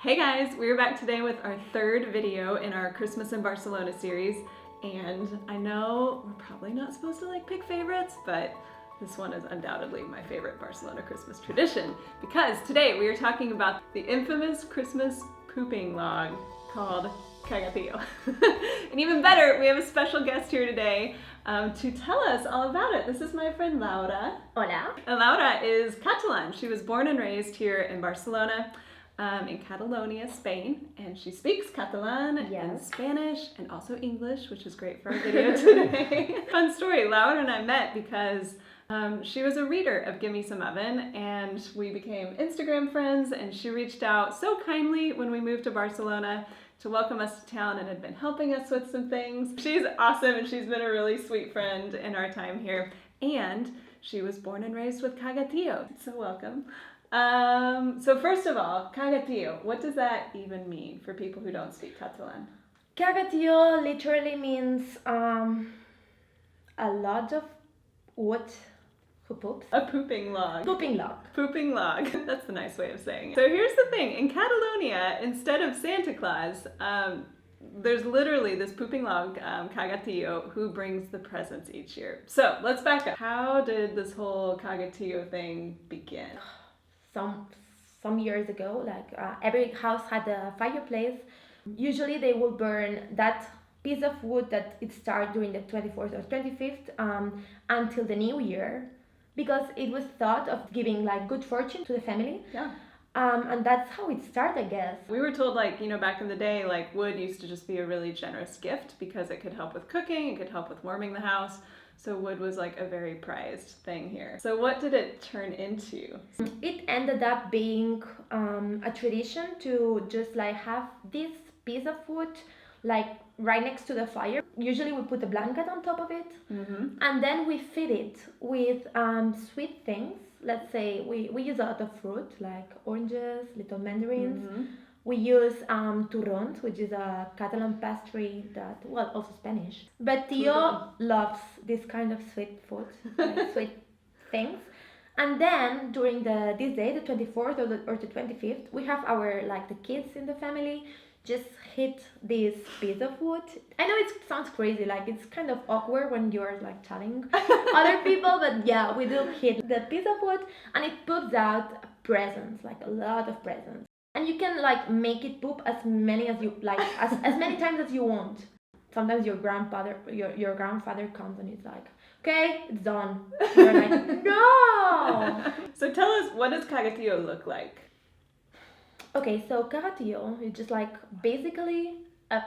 Hey guys, we're back today with our third video in our Christmas in Barcelona series, and I know we're probably not supposed to pick favorites, but this one is undoubtedly my favorite Barcelona Christmas tradition, because today we are talking about the infamous Christmas pooping log called Caga Tió. And even better, we have a special guest here today to tell us all about it. This is my friend Laura. Hola. And Laura is Catalan. She was born and raised here in Barcelona, in Catalonia, Spain, and she speaks Catalan and Spanish and also English, which is great for our video today. Fun story, Laura and I met because she was a reader of Gimme Some Oven, and we became Instagram friends, and she reached out so kindly when we moved to Barcelona to welcome us to town and had been helping us with some things. She's awesome, and she's been a really sweet friend in our time here, and she was born and raised with Caga Tió, so welcome. So first of all, Caga Tió, what does that even mean for people who don't speak Catalan? Caga Tió literally means a lot of wood who poops. A pooping log. Pooping log. Pooping log. That's the nice way of saying it. So here's the thing, in Catalonia, instead of Santa Claus, there's literally this pooping log, Caga Tió, who brings the presents each year. So let's back up. How did this whole Caga Tió thing begin? Some years ago, every house had a fireplace. Usually they will burn that piece of wood that it starts during the 24th or 25th until the new year, because it was thought of giving good fortune to the family. Yeah. And that's how it started, I guess. We were told, back in the day, wood used to just be a really generous gift because it could help with cooking, it could help with warming the house. So wood was a very prized thing here. So what did it turn into? It ended up being a tradition to just have this piece of wood right next to the fire. Usually we put a blanket on top of it, and then we feed it with sweet things. Let's say we use a lot of fruit like oranges, little mandarins. We use turrons, which is a Catalan pastry that, also Spanish. But Tió loves this kind of sweet food, sweet things. And then during this day, the 24th or the 25th, we have our, the kids in the family just hit this piece of wood. I know it sounds crazy, it's kind of awkward when you're telling other people, but yeah, we do hit the piece of wood and it poops out presents, a lot of presents. And you can make it poop as many as you as many times as you want. Sometimes your grandfather comes and he's okay, it's done. You're no. So tell us, what does Caga Tió look like? Okay, so Caga Tió is just basically a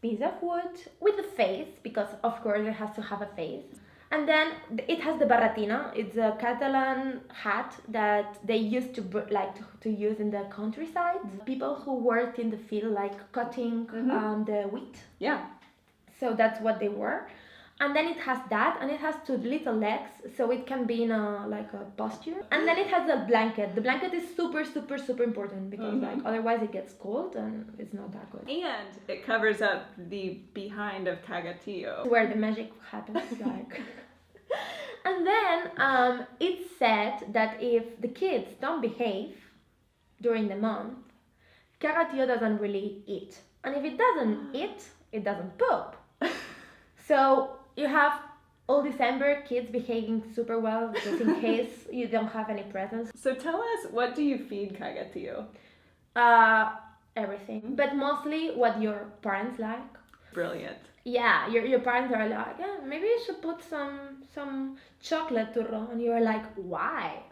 piece of wood with a face, because of course it has to have a face. And then it has the barretina. It's a Catalan hat that they used to use in the countryside. People who worked in the field, cutting the wheat. Yeah. So that's what they were. And then it has that, and it has two little legs, so it can be in a posture. And then it has a blanket. The blanket is super, super, super important because otherwise it gets cold and it's not that good. And it covers up the behind of Caga Tió, where the magic happens. And then it's said that if the kids don't behave during the month, Caga Tió doesn't really eat. And if it doesn't eat, it doesn't poop. So you have all December kids behaving super well just in case you don't have any presents. So tell us, what do you feed Caga Tió? Everything. But mostly what your parents like. Brilliant. Yeah, your parents are yeah, maybe you should put some chocolate turro, and you're why?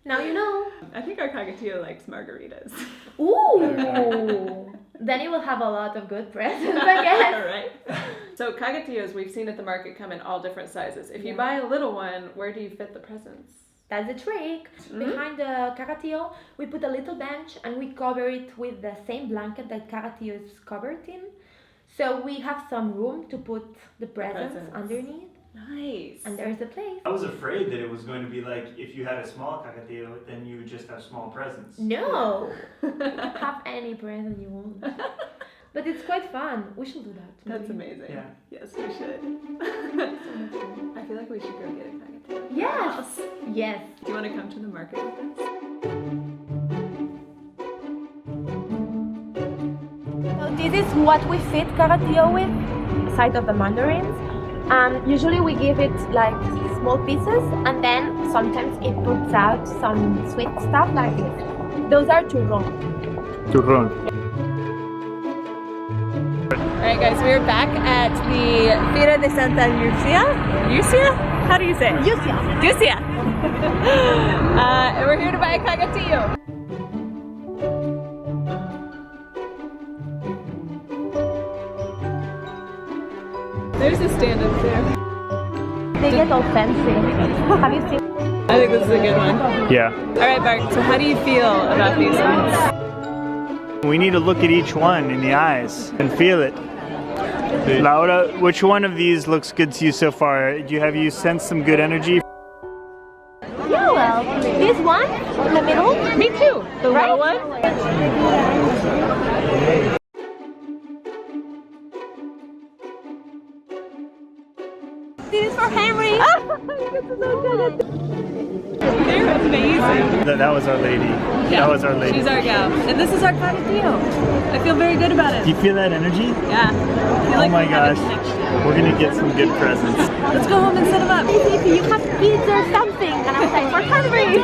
Now you know. I think our Caga Tió likes margaritas. Ooh! Then you will have a lot of good presents, I guess. All right. So Caga Tiós, we've seen at the market, come in all different sizes. If you buy a little one, where do you fit the presents? That's the trick. Behind the Caga Tió, we put a little bench and we cover it with the same blanket that Caga Tió is covered in. So we have some room to put the presents underneath. Nice. And there's a place. I was afraid that it was going to be like if you had a small Caga Tió, then you would just have small presents. No! You can have any present you want. But it's quite fun. We should do that. That's amazing. Yeah. Yes, we should. I feel like we should go get a Caga Tió. Yes! Yes. Do you want to come to the market with us? So this is what we feed Caga Tió with, aside of the mandarins. Usually we give it like small pieces, and then sometimes it puts out some sweet stuff like this. Those are turrón. Turrón. Alright guys, we're back at the Fira de Santa Lucia. Lucia? How do you say it? Lucia. Lucia! And we're here to buy a Caga Tió. There's a stand up there. They get all fancy. Have you seen? I think this is a good one. Yeah. Alright Bart, so how do you feel about these ones? We need to look at each one in the eyes and feel it. Laura, which one of these looks good to you so far? Have you sensed some good energy? Yeah, well, this one in the middle. Me too. The Right? little one? This is for Henry. They're amazing. That was our lady. Yeah, That was our lady. She's our gal. And this is our Caga Tió. I feel very good about it. Do you feel that energy? Yeah. I feel like Oh my we have a gosh. connection. We're gonna get some good presents. Let's go home and set them up. If you have kids or something, and I was like, for Henry.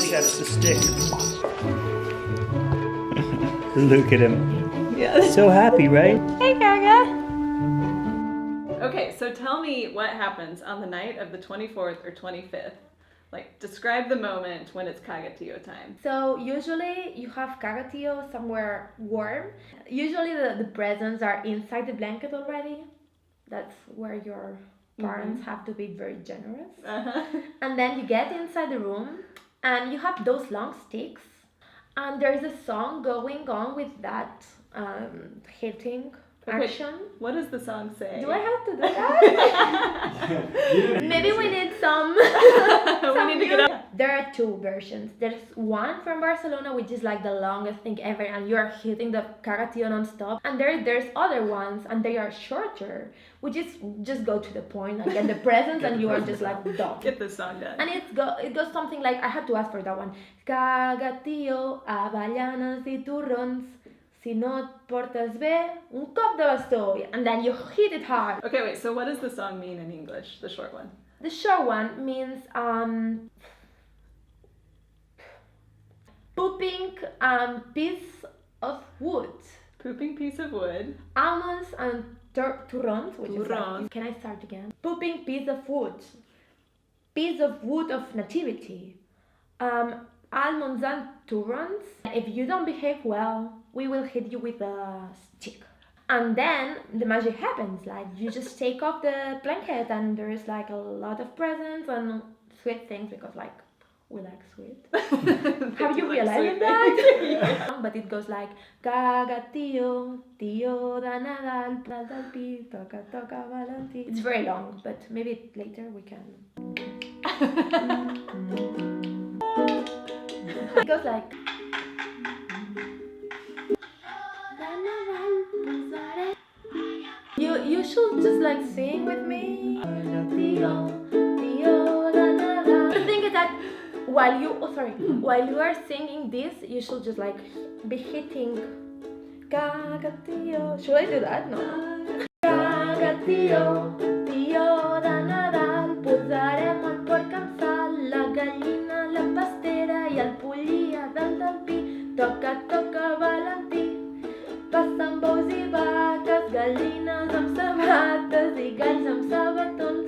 Chef's the stick. Look at him. Yeah. So happy, right? Hey, Caga. Okay, so tell me what happens on the night of the 24th or 25th. Like, describe the moment when it's Caga Tió time. So usually you have Caga Tió somewhere warm. Usually the presents are inside the blanket already. That's where your parents have to be very generous. And then you get inside the room and you have those long sticks. And there's a song going on with that hitting action. What does the song say? Do I have to do that? Maybe we need some. We need to get up. There are two versions. There's one from Barcelona, which is like the longest thing ever, and you are hitting the Caga Tió non-stop. And there's other ones, and they are shorter, which is just go to the point and get the presents, and you are just like done. Get this song done. And it goes something like, I had to ask for that one. Caga Tió, avellanes i turrons. Si no et portes bé, un cop de bastó. And then you hit it hard. Okay, wait, so what does the song mean in English, the short one? The short one means pooping piece of wood. Pooping piece of wood. Almonds and turrons, which is Turrons. like, can I start again? Pooping piece of wood. Piece of wood of nativity. Almonds and turrons. If you don't behave well, we will hit you with a stick. And then the magic happens. Like, you just take off the blanket and there's like a lot of presents and sweet things, because like we like sweet. Have you realized that? Yeah. But it goes like Caga Tió, Tió da Nadal, Nadal pi, toca toca Valentí. It's very long, but maybe later we can. It goes like. You should just like sing with me. The thing is that while you are singing this, you should just like be hitting Caga Tió. Should I do that? No. Caga Tió, Tió da Nadal, posarem el porc en sal, la gallina, la pastera i el pollí a dalt del pi. Toca, toca Valentí. Passen bous i vaques, gallines amb sabates i galls amb sabatons.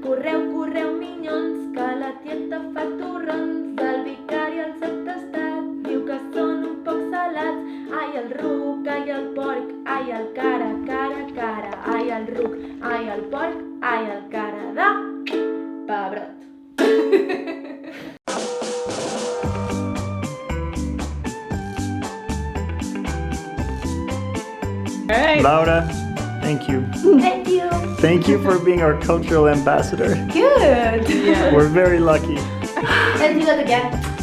Correu, correu, minyons, que la tieta fa torrons. El vicari els ha tastat, diu que són un poc salats. Ai, el ruc, ai, el porc. All right. Laura, thank you. Thank you. Thank you for being our cultural ambassador. Good. Yeah. We're very lucky. Let's do that again.